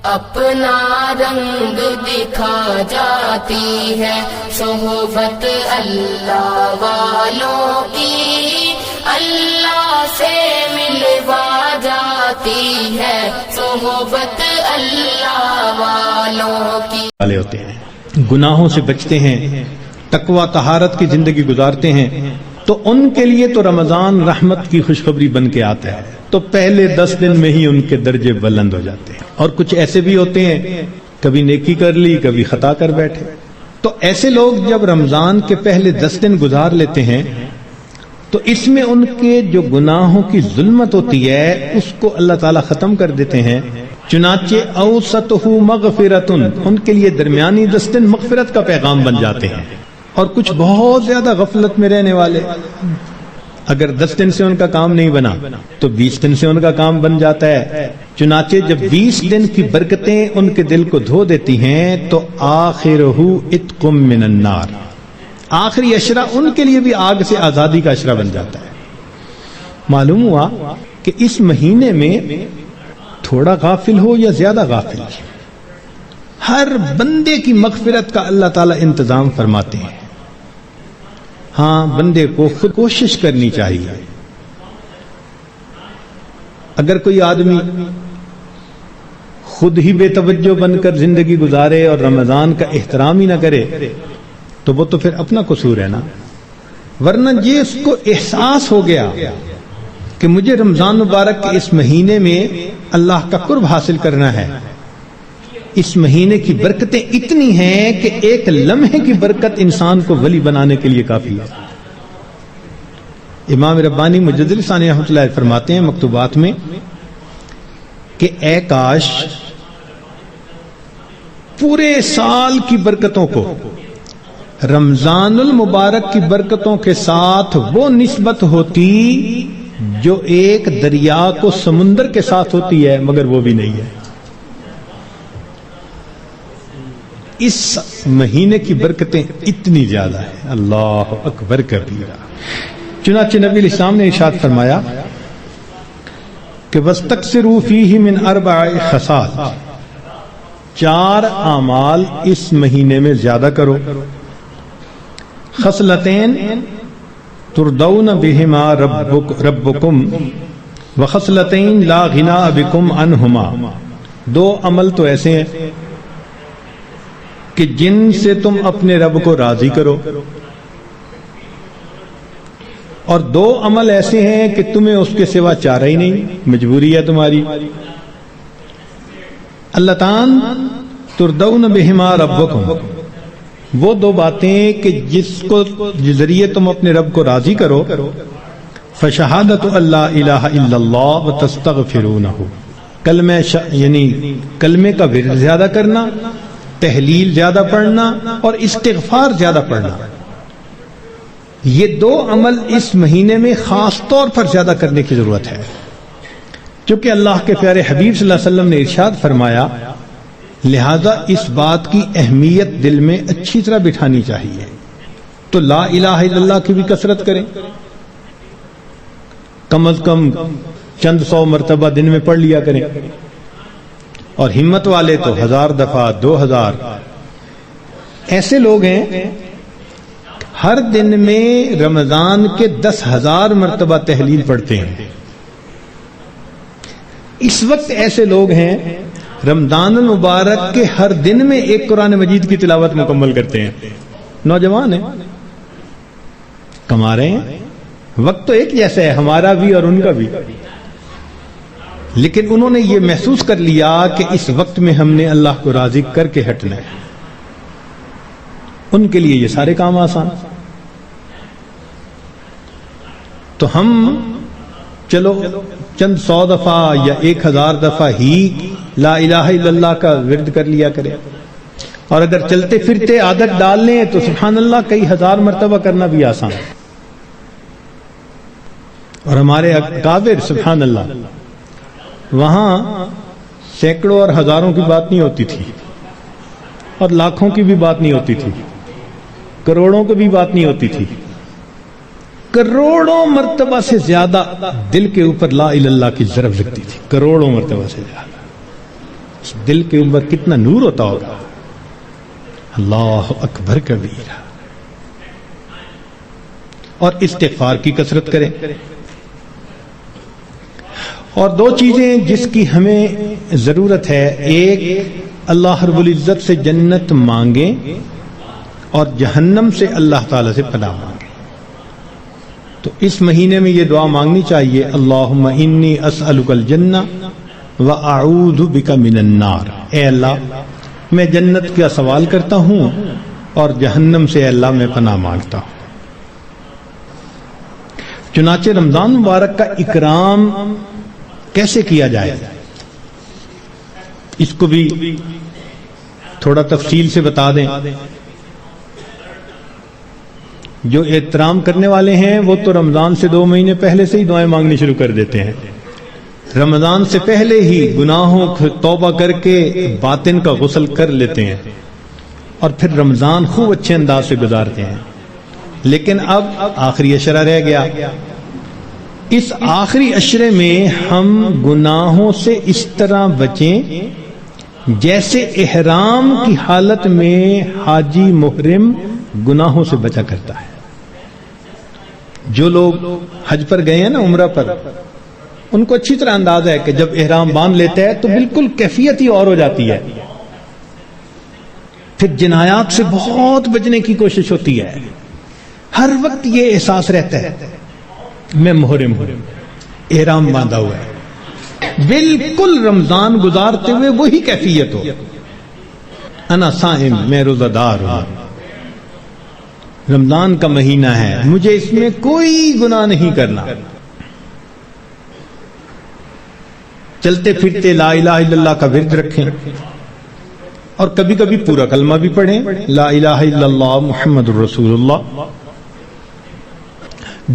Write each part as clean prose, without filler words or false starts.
اپنا رنگ دکھا جاتی ہے صحبت اللہ والوں کی، اللہ سے ملوا جاتی ہے صحبت اللہ والوں کی۔ والے ہوتے ہیں، گناہوں سے بچتے ہیں، تقوی طہارت کی زندگی گزارتے ہیں، تو ان کے لیے تو رمضان رحمت کی خوشخبری بن کے آتا ہے، تو پہلے 10 دن میں ہی ان کے درجے بلند ہو جاتے ہیں۔ اور کچھ ایسے بھی ہوتے ہیں، کبھی نیکی کر لی کبھی خطا کر بیٹھے، تو ایسے لوگ جب رمضان کے پہلے 10 دن گزار لیتے ہیں تو اس میں ان کے جو گناہوں کی ظلمت ہوتی ہے اس کو اللہ تعالیٰ ختم کر دیتے ہیں۔ چنانچہ اوسطہ مغفرۃ، ان کے لیے درمیانی 10 دن مغفرت کا پیغام بن جاتے ہیں۔ اور کچھ بہت زیادہ غفلت میں رہنے والے، اگر 10 دن سے ان کا کام نہیں بنا تو 20 دن سے ان کا کام بن جاتا ہے۔ چنانچہ جب 20 دن کی برکتیں ان کے دل کو دھو دیتی ہیں تو آخرہ اتق من النار، آخری عشرہ ان کے لیے بھی آگ سے آزادی کا عشرہ بن جاتا ہے۔ معلوم ہوا کہ اس مہینے میں تھوڑا غافل ہو یا زیادہ غافل، ہر بندے کی مغفرت کا اللہ تعالیٰ انتظام فرماتے ہیں۔ ہاں، بندے کو خود کوشش کرنی چاہیے۔ اگر کوئی آدمی خود ہی بے توجہ بن کر زندگی گزارے اور رمضان کا احترام ہی نہ کرے تو وہ تو پھر اپنا قصور ہے نا، ورنہ یہ اس کو احساس ہو گیا کہ مجھے رمضان مبارک کے اس مہینے میں اللہ کا قرب حاصل کرنا ہے، اس مہینے کی برکتیں اتنی ہیں کہ ایک لمحے کی برکت انسان کو ولی بنانے کے لیے کافی ہے۔ امام ربانی مجدد ثانی رحمۃ اللہ فرماتے ہیں مکتوبات میں کہ اے کاش پورے سال کی برکتوں کو رمضان المبارک کی برکتوں کے ساتھ وہ نسبت ہوتی جو ایک دریا کو سمندر کے ساتھ ہوتی ہے، مگر وہ بھی نہیں ہے۔ اس مہینے کی برکتیں اتنی زیادہ ہیں، اللہ اکبر کبیرہ۔ چنانچہ نبی علیہ السلام نے ارشاد فرمایا کہ وَاسْتَكْثِرُوا فِيهِ مِنْ 4 خصال، 4 اعمال اس مہینے میں زیادہ کرو۔ خصلتین تردون بہما ربکم وخصلتین لا غناء بکم عنہما، 2 عمل تو ایسے ہیں کہ جن سے تم اپنے رب کو راضی کرو، اور 2 عمل ایسے ہیں کہ تمہیں اس کے سوا چارہ ہی نہیں، مجبوری ہے تمہاری۔ اللتان تردون بہما ربکم، وہ 2 باتیں کہ جس ذریعے تم اپنے رب کو راضی کرو، فشہادت اللہ الہ الا اللہ وتستغفرونہ، یعنی کلمے کا ورد زیادہ کرنا، تحلیل زیادہ پڑھنا اور استغفار زیادہ پڑھنا۔ یہ 2 عمل اس مہینے میں خاص طور پر زیادہ کرنے کی ضرورت ہے، کیونکہ اللہ کے پیارے حبیب صلی اللہ علیہ وسلم نے ارشاد فرمایا، لہذا اس بات کی اہمیت دل میں اچھی طرح بٹھانی چاہیے۔ تو لا الہ الا اللہ کی بھی کثرت کریں، کم از کم چند 100 مرتبہ دن میں پڑھ لیا کریں، اور ہمت والے تو 1000 دفعہ 2000۔ ایسے لوگ ہیں ہر دن میں رمضان کے 10,000 مرتبہ تحلیل پڑھتے ہیں۔ اس وقت ایسے لوگ ہیں رمضان المبارک کے ہر دن میں ایک قرآن مجید کی تلاوت مکمل کرتے ہیں۔ نوجوان ہیں، کما رہے ہیں، وقت تو ایک جیسا ہے ہمارا بھی اور ان کا بھی، لیکن انہوں نے یہ محسوس کر لیا کہ اس وقت میں ہم نے اللہ کو راضی کر کے ہٹنا ہے، ان کے لیے یہ سارے کام آسان۔ تو ہم چلو چند 100 دفعہ یا 1000 دفعہ ہی لا الہ الا اللہ کا ورد کر لیا کریں، اور اگر چلتے پھرتے عادت ڈال لیں تو سبحان اللہ کئی 1000 مرتبہ کرنا بھی آسان۔ اور ہمارے اکابر سبحان اللہ، وہاں سینکڑوں اور ہزاروں کی بات نہیں ہوتی تھی، اور لاکھوں کی بھی بات نہیں ہوتی تھی، کروڑوں کی بھی بات نہیں ہوتی تھی، کروڑوں مرتبہ سے زیادہ دل کے اوپر لا الہ الا اللہ کی ضرب لگتی تھی، کروڑوں مرتبہ سے زیادہ۔ دل کے اوپر کتنا نور ہوتا ہوگا. اللہ اکبر کبیرہ. اور استغفار کی کثرت کریں. اور دو چیزیں جس کی ہمیں ضرورت ہے، ایک اللہ رب العزت سے جنت مانگیں اور جہنم سے اللہ تعالی سے پناہ مانگیں. تو اس مہینے میں یہ دعا مانگنی چاہیے، اللہم انی اسألک الجنہ واعوذ بک من النار. اے اللہ میں جنت کا سوال کرتا ہوں اور جہنم سے اے اللہ میں پناہ مانگتا ہوں. چنانچہ رمضان مبارک کا اکرام کیسے کیا جائے اس کو بھی تھوڑا تفصیل سے بتا دیں. جو احترام کرنے والے ہیں وہ تو رمضان سے 2 مہینے پہلے سے ہی دعائیں مانگنی شروع کر دیتے ہیں. رمضان سے پہلے ہی گناہوں کو توبہ کر کے باطن کا غسل کر لیتے ہیں اور پھر رمضان خوب اچھے انداز سے گزارتے ہیں. لیکن اب آخری عشرہ رہ گیا. اس آخری عشرے میں ہم گناہوں سے اس طرح بچیں جیسے احرام کی حالت میں حاجی محرم گناہوں سے بچا کرتا ہے. جو لوگ حج پر گئے ہیں نا، عمرہ پر، ان کو اچھی طرح اندازہ ہے کہ جب احرام باندھ لیتا ہے تو بالکل کیفیت ہی اور ہو جاتی ہے. پھر جنایات سے بہت بچنے کی کوشش ہوتی ہے. ہر وقت یہ احساس رہتا ہے میں محرم ہوں، احرام باندھا ہوا ہے. بالکل رمضان گزارتے ہوئے وہی کیفیت ہو، انا صائم، میں روزہ دار ہوں، رمضان کا مہینہ ہے، مجھے اس میں کوئی گناہ نہیں کرنا. چلتے پھرتے لا الہ الا اللہ کا ورد رکھیں اور کبھی کبھی پورا کلمہ بھی پڑھیں، لا الہ الا اللہ محمد الرسول اللہ.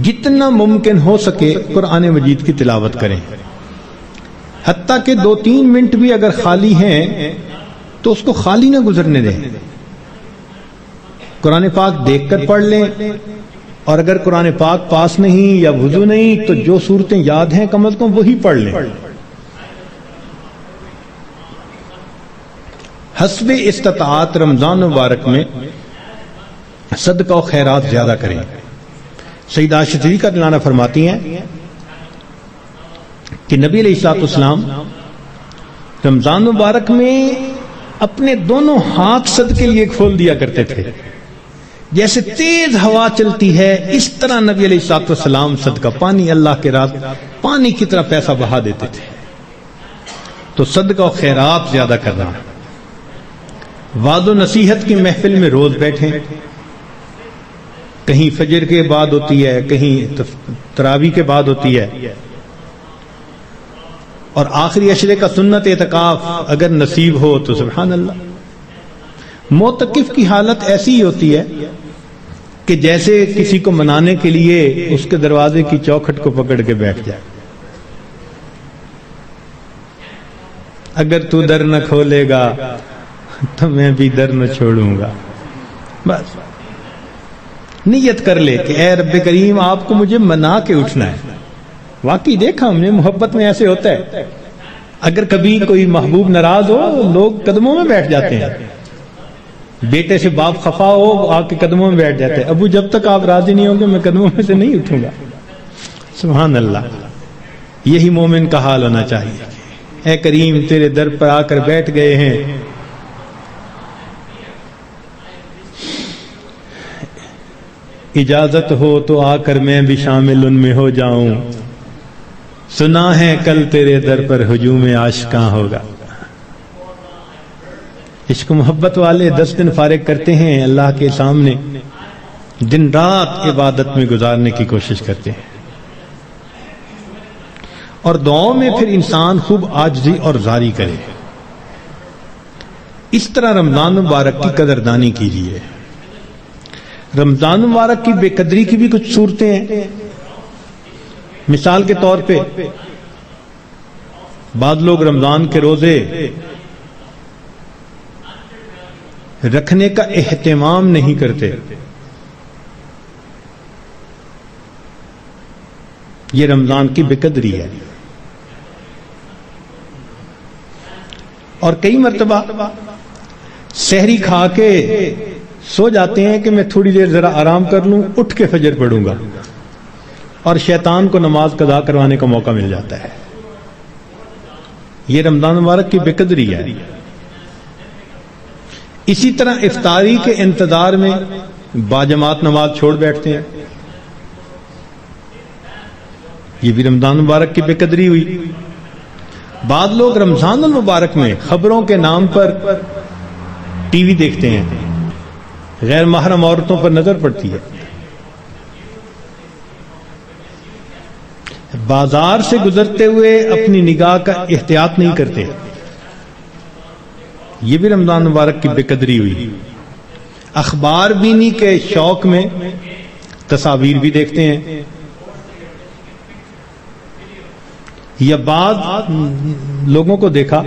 جتنا ممکن ہو سکے قرآن مجید کی تلاوت کریں. حتیٰ کہ 2-3 منٹ بھی اگر خالی ہیں تو اس کو خالی نہ گزرنے دیں. قرآن پاک دیکھ کر پڑھ لیں، اور اگر قرآن پاک پاس نہیں یا وضو نہیں تو جو صورتیں یاد ہیں کم از کم وہی پڑھ لیں. حسب استطاعت رمضان مبارک میں صدقہ و خیرات زیادہ کریں. سیدہ عائشہ صدیقہ رضی اللہ عنہا فرماتی ہیں کہ نبی علیہ الصلوۃ والسلام رمضان مبارک میں اپنے دونوں ہاتھ صدقے لیے کھول دیا کرتے تھے. جیسے تیز ہوا چلتی ہے اس طرح نبی علیہ الصلوۃ والسلام صدقہ، پانی اللہ کے راہ پانی کی طرح پیسہ بہا دیتے تھے. تو صدقہ و خیرات زیادہ کرنا. وعظ و نصیحت کی محفل میں روز بیٹھیں. کہیں فجر کے بعد ہوتی ہے، کہیں تراویح کے بعد ہوتی ہے. اور آخری عشرے کا سنت اعتکاف اگر نصیب ہو تو سبحان اللہ. معتکف کی حالت ایسی ہی ہوتی ہے کہ جیسے کسی کو منانے کے لیے اس کے دروازے کی چوکھٹ کو پکڑ کے بیٹھ جائے. اگر تو در نہ کھولے گا تو میں بھی در نہ چھوڑوں گا. بس نیت کر لے کہ اے رب کریم آپ کو مجھے منا کے اٹھنا ہے. واقعی دیکھا ہم نے محبت میں ایسے ہوتا ہے. اگر کبھی کوئی محبوب ناراض ہو لوگ قدموں میں بیٹھ جاتے ہیں. بیٹے سے باپ خفا ہو آ کے قدموں میں بیٹھ جاتے ہیں. ابو جب تک آپ راضی نہیں ہوں گے میں قدموں میں سے نہیں اٹھوں گا. سبحان اللہ. یہی مومن کا حال ہونا چاہیے. اے کریم تیرے در پر آ کر بیٹھ گئے ہیں، اجازت ہو تو آ کر میں بھی شامل ان میں ہو جاؤں. سنا ہے کل تیرے در پر ہجوم عاشقاں ہوگا. عشق محبت والے 10 دن فارغ کرتے ہیں اللہ کے سامنے، دن رات عبادت میں گزارنے کی کوشش کرتے ہیں. اور دعاؤں میں پھر انسان خوب عاجزی اور زاری کرے. اس طرح رمضان مبارک کی قدردانی کیجیے. رمضان مبارک کی بے قدری کی بھی کچھ صورتیں ہیں. مثال کے طور پہ بعض لوگ رمضان کے روزے رکھنے کا اہتمام نہیں کرتے. یہ رمضان کی بے قدری ہے. اور کئی مرتبہ سحری کھا کے سو جاتے ہیں کہ میں تھوڑی دیر ذرا آرام کر لوں، اٹھ کے فجر پڑھوں گا، اور شیطان کو نماز قضا کروانے کا موقع مل جاتا ہے۔ یہ رمضان مبارک کی بے قدری ہے۔ اسی طرح افطاری کے انتظار میں باجماعت نماز چھوڑ بیٹھتے ہیں، یہ بھی رمضان مبارک کی بے قدری ہوئی۔ بعض لوگ رمضان المبارک میں خبروں کے نام پر ٹی وی دیکھتے ہیں، غیر محرم عورتوں پر نظر پڑتی ہے، بازار سے گزرتے ہوئے اپنی نگاہ کا احتیاط نہیں کرتے، یہ بھی رمضان مبارک کی بے قدری ہوئی۔ اخبار بینی کے شوق میں تصاویر بھی دیکھتے ہیں، یا بعض لوگوں کو دیکھا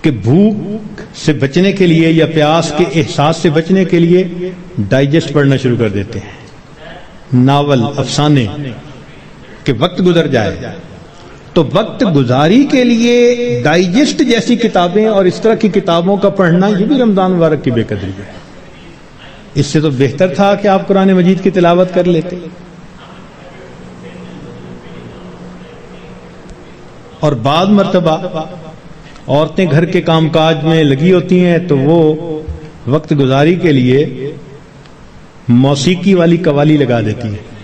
کہ بھوک سے بچنے کے لیے یا پیاس کے احساس سے بچنے کے لیے ڈائجسٹ پڑھنا شروع کر دیتے ہیں، ناول، افسانے، کہ وقت گزر جائے۔ تو وقت گزاری کے لیے ڈائجسٹ جیسی کتابیں اور اس طرح کی کتابوں کا پڑھنا، یہ بھی رمضان مبارک کی بے قدری ہے۔ اس سے تو بہتر تھا کہ آپ قرآن مجید کی تلاوت کر لیتے۔ اور بعض مرتبہ عورتیں گھر کے کام کاج میں لگی ہوتی ہیں تو وہ وقت گزاری کے لیے موسیقی والی قوالی لگا دیتی ہیں،